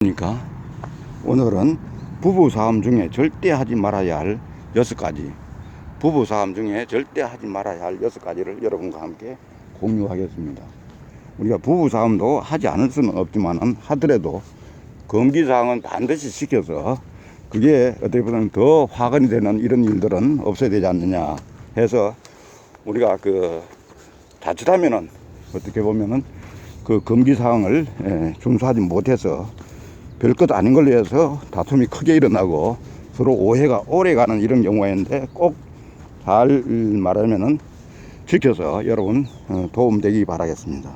그러니까 오늘은 부부싸움 중에 절대 하지 말아야 할 6가지, 부부싸움 중에 절대 하지 말아야 할 6가지를 여러분과 함께 공유하겠습니다. 우리가 부부싸움도 하지 않을 수는 없지만 하더라도 금기사항은 반드시 지켜서 그게 어떻게 보면 더 화근이 되는 이런 일들은 없어야 되지 않느냐 해서 우리가 자칫하면은 어떻게 보면은 그 금기사항을 준수하지 못해서 별것 아닌 걸로 해서 다툼이 크게 일어나고 서로 오해가 오래 가는 이런 경우가 있는데, 꼭 잘 말하면은 지켜서 여러분 도움되기 바라겠습니다.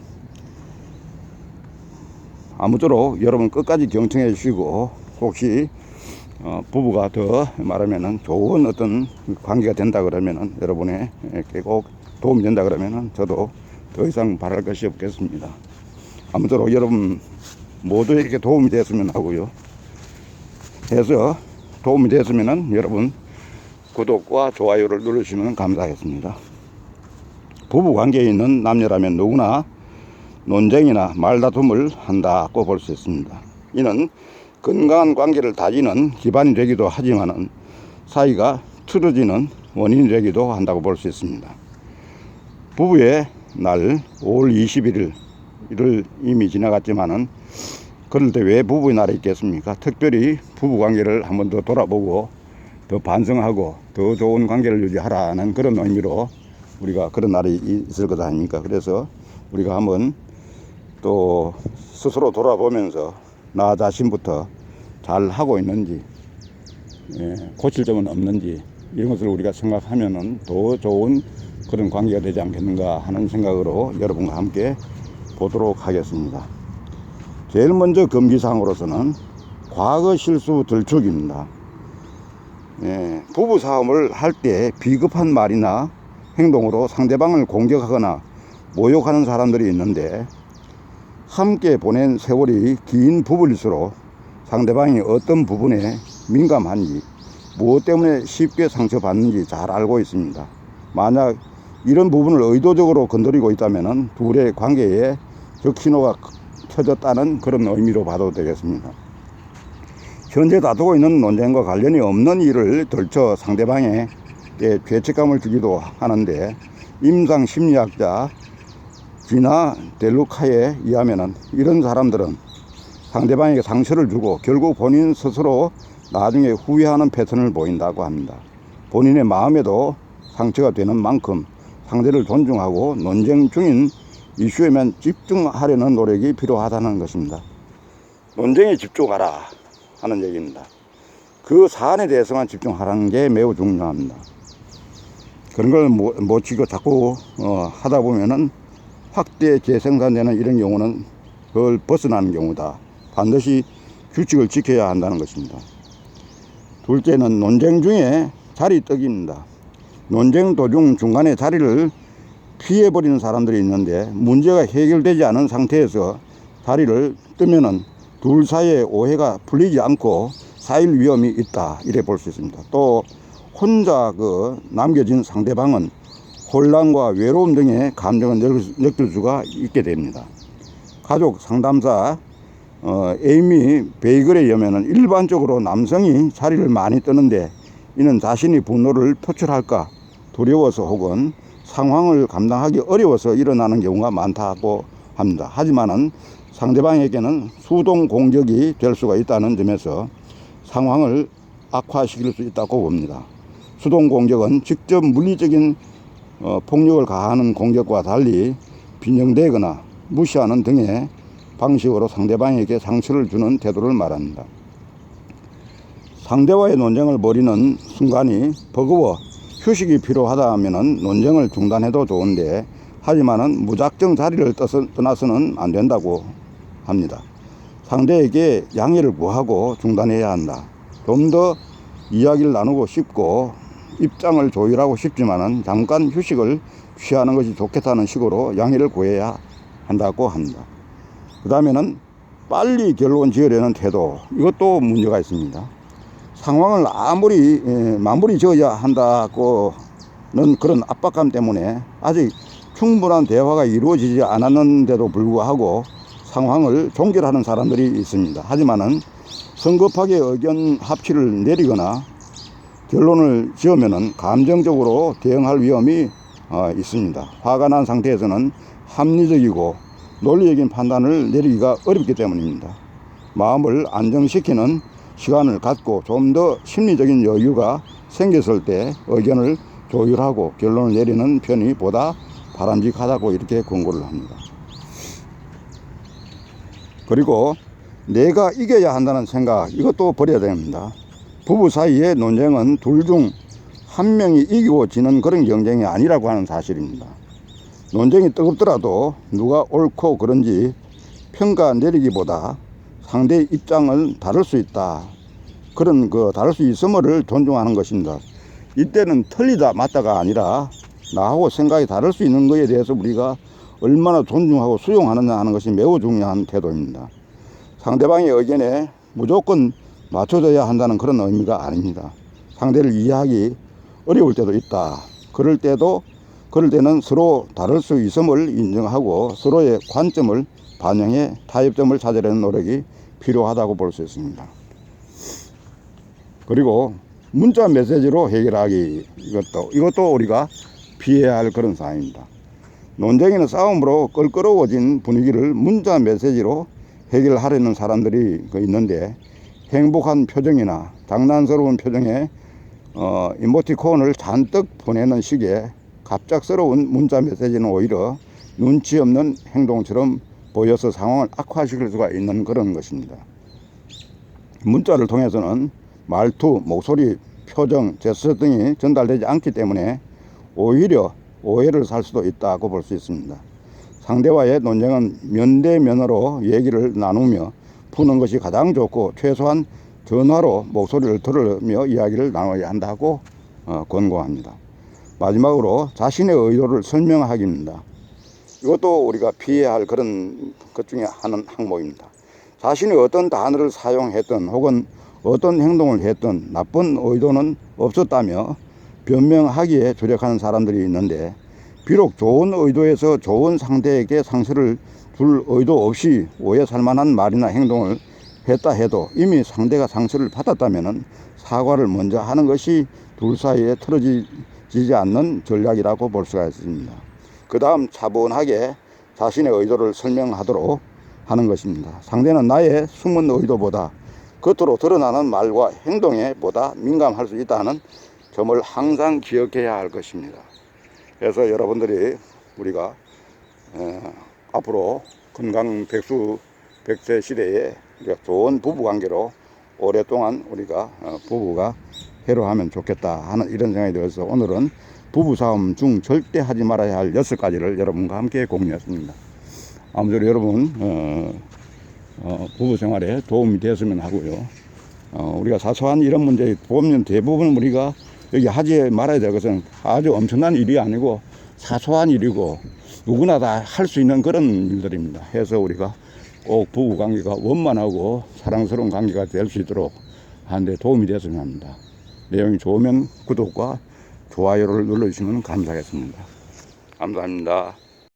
아무쪼록 여러분 끝까지 경청해 주시고, 혹시 부부가 더 말하면은 좋은 어떤 관계가 된다 그러면은, 여러분에게 꼭 도움이 된다 그러면은 저도 더 이상 바랄 것이 없겠습니다. 아무쪼록 여러분 모두에게 도움이 됐으면 하고요. 해서 도움이 됐으면은 여러분 구독과 좋아요를 누르시면 감사하겠습니다. 부부 관계에 있는 남녀라면 누구나 논쟁이나 말다툼을 한다고 볼 수 있습니다. 이는 건강한 관계를 다지는 기반이 되기도 하지만은 사이가 틀어지는 원인이 되기도 한다고 볼 수 있습니다. 부부의 날 5월 21일을 이미 지나갔지만은, 그럴 때 왜 부부의 날이 있겠습니까? 특별히 부부 관계를 한 번 더 돌아보고 더 반성하고 더 좋은 관계를 유지하라는 그런 의미로 우리가 그런 날이 있을 것 아닙니까? 그래서 우리가 한번 또 스스로 돌아보면서 나 자신부터 잘 하고 있는지, 고칠 점은 없는지, 이런 것을 우리가 생각하면은 더 좋은 그런 관계가 되지 않겠는가 하는 생각으로 여러분과 함께 보도록 하겠습니다. 제일 먼저 금기사항으로서는 과거 실수 들추기입니다. 부부싸움을 할 때 비겁한 말이나 행동으로 상대방을 공격하거나 모욕하는 사람들이 있는데, 함께 보낸 세월이 긴 부부일수록 상대방이 어떤 부분에 민감한지, 무엇 때문에 쉽게 상처받는지 잘 알고 있습니다. 만약 이런 부분을 의도적으로 건드리고 있다면 둘의 관계에 적신호가 켜졌다는 그런 의미로 봐도 되겠습니다. 현재 다투고 있는 논쟁과 관련이 없는 일을 들춰 상대방에게 죄책감을 주기도 하는데, 임상 심리학자 지나 델루카에 의하면 이런 사람들은 상대방에게 상처를 주고 결국 본인 스스로 나중에 후회하는 패턴을 보인다고 합니다. 본인의 마음에도 상처가 되는 만큼 상대를 존중하고 논쟁 중인 이슈에만 집중하려는 노력이 필요하다는 것입니다. 논쟁에 집중하라 하는 얘기입니다. 그 사안에 대해서만 집중하라는 게 매우 중요합니다. 그런 걸 못 치고 자꾸 하다 보면은 확대 재생산되는 이런 경우는 그걸 벗어나는 경우다. 반드시 규칙을 지켜야 한다는 것입니다. 둘째는 논쟁 중에 자리뜨기입니다. 논쟁 도중 중간에 자리를 피해버리는 사람들이 있는데, 문제가 해결되지 않은 상태에서 자리를 뜨면은 둘 사이에 오해가 풀리지 않고 쌓일 위험이 있다, 이래 볼 수 있습니다. 또 혼자 남겨진 상대방은 혼란과 외로움 등의 감정을 느낄 수가 있게 됩니다. 가족 상담사 에이미 베이글에 의하면 일반적으로 남성이 자리를 많이 뜨는데, 이는 자신이 분노를 표출할까 두려워서 혹은 상황을 감당하기 어려워서 일어나는 경우가 많다고 합니다. 하지만은 상대방에게는 수동 공격이 될 수가 있다는 점에서 상황을 악화시킬 수 있다고 봅니다. 수동 공격은 직접 물리적인 폭력을 가하는 공격과 달리 빈정대거나 무시하는 등의 방식으로 상대방에게 상처를 주는 태도를 말합니다. 상대와의 논쟁을 벌이는 순간이 버거워 휴식이 필요하다 하면은 논쟁을 중단해도 좋은데, 하지만은 무작정 자리를 떠나서는 안 된다고 합니다. 상대에게 양해를 구하고 중단해야 한다. 좀 더 이야기를 나누고 싶고 입장을 조율하고 싶지만은 잠깐 휴식을 취하는 것이 좋겠다는 식으로 양해를 구해야 한다고 합니다. 그 다음에는 빨리 결론 지으려는 태도, 이것도 문제가 있습니다. 상황을 아무리 마무리 지어야 한다고는 그런 압박감 때문에 아직 충분한 대화가 이루어지지 않았는데도 불구하고 상황을 종결하는 사람들이 있습니다. 하지만은 성급하게 의견 합치를 내리거나 결론을 지으면은 감정적으로 대응할 위험이 있습니다. 화가 난 상태에서는 합리적이고 논리적인 판단을 내리기가 어렵기 때문입니다. 마음을 안정시키는 시간을 갖고 좀 더 심리적인 여유가 생겼을 때 의견을 조율하고 결론을 내리는 편이 보다 바람직하다고 이렇게 권고를 합니다. 그리고 내가 이겨야 한다는 생각, 이것도 버려야 됩니다. 부부 사이의 논쟁은 둘 중 한 명이 이기고 지는 그런 경쟁이 아니라고 하는 사실입니다. 논쟁이 뜨겁더라도 누가 옳고 그른지 평가 내리기보다 상대의 입장을 다를 수 있다, 그런 다를 수 있음을 존중하는 것입니다. 이때는 틀리다 맞다가 아니라 나하고 생각이 다를 수 있는 것에 대해서 우리가 얼마나 존중하고 수용하느냐 하는 것이 매우 중요한 태도입니다. 상대방의 의견에 무조건 맞춰줘야 한다는 그런 의미가 아닙니다. 상대를 이해하기 어려울 때도 있다. 그럴 때는 서로 다를 수 있음을 인정하고 서로의 관점을 반영해 타협점을 찾으려는 노력이 필요하다고 볼 수 있습니다. 그리고 문자 메시지로 해결하기, 이것도 우리가 피해야 할 그런 사항입니다. 논쟁이나 싸움으로 껄끄러워진 분위기를 문자 메시지로 해결하려는 사람들이 있는데, 행복한 표정이나 장난스러운 표정에 이모티콘을 잔뜩 보내는 식의 갑작스러운 문자 메시지는 오히려 눈치 없는 행동처럼 보여서 상황을 악화시킬 수가 있는 그런 것입니다. 문자를 통해서는 말투, 목소리, 표정, 제스처 등이 전달되지 않기 때문에 오히려 오해를 살 수도 있다고 볼 수 있습니다. 상대와의 논쟁은 면대면으로 얘기를 나누며 푸는 것이 가장 좋고, 최소한 전화로 목소리를 들으며 이야기를 나눠야 한다고 권고합니다. 마지막으로 자신의 의도를 설명하기입니다. 이것도 우리가 피해야 할 그런 것 중에 하나는 항목입니다. 자신이 어떤 단어를 사용했든 혹은 어떤 행동을 했든 나쁜 의도는 없었다며 변명하기에 주력하는 사람들이 있는데, 비록 좋은 의도에서 좋은 상대에게 상처를 줄 의도 없이 오해 살만한 말이나 행동을 했다 해도 이미 상대가 상처를 받았다면 사과를 먼저 하는 것이 둘 사이에 틀어지지 않는 전략이라고 볼 수가 있습니다. 그 다음 차분하게 자신의 의도를 설명하도록 하는 것입니다. 상대는 나의 숨은 의도보다 겉으로 드러나는 말과 행동에 보다 민감할 수 있다는 점을 항상 기억해야 할 것입니다. 그래서 여러분들이 우리가 앞으로 건강 백세 시대에 좋은 부부관계로 오랫동안 우리가 부부가 해로하면 좋겠다 하는 이런 생각이 들어서 오늘은 부부싸움 중 절대 하지 말아야 할 6가지를 여러분과 함께 공유했습니다. 아무쪼록 여러분 부부생활에 도움이 되었으면 하고요. 우리가 사소한 이런 문제 보면 대부분 우리가 여기 하지 말아야 될 것은 아주 엄청난 일이 아니고 사소한 일이고 누구나 다 할 수 있는 그런 일들입니다. 해서 우리가 꼭 부부관계가 원만하고 사랑스러운 관계가 될 수 있도록 하는데 도움이 되었으면 합니다. 내용이 좋으면 구독과 좋아요를 눌러주시면 감사하겠습니다. 감사합니다.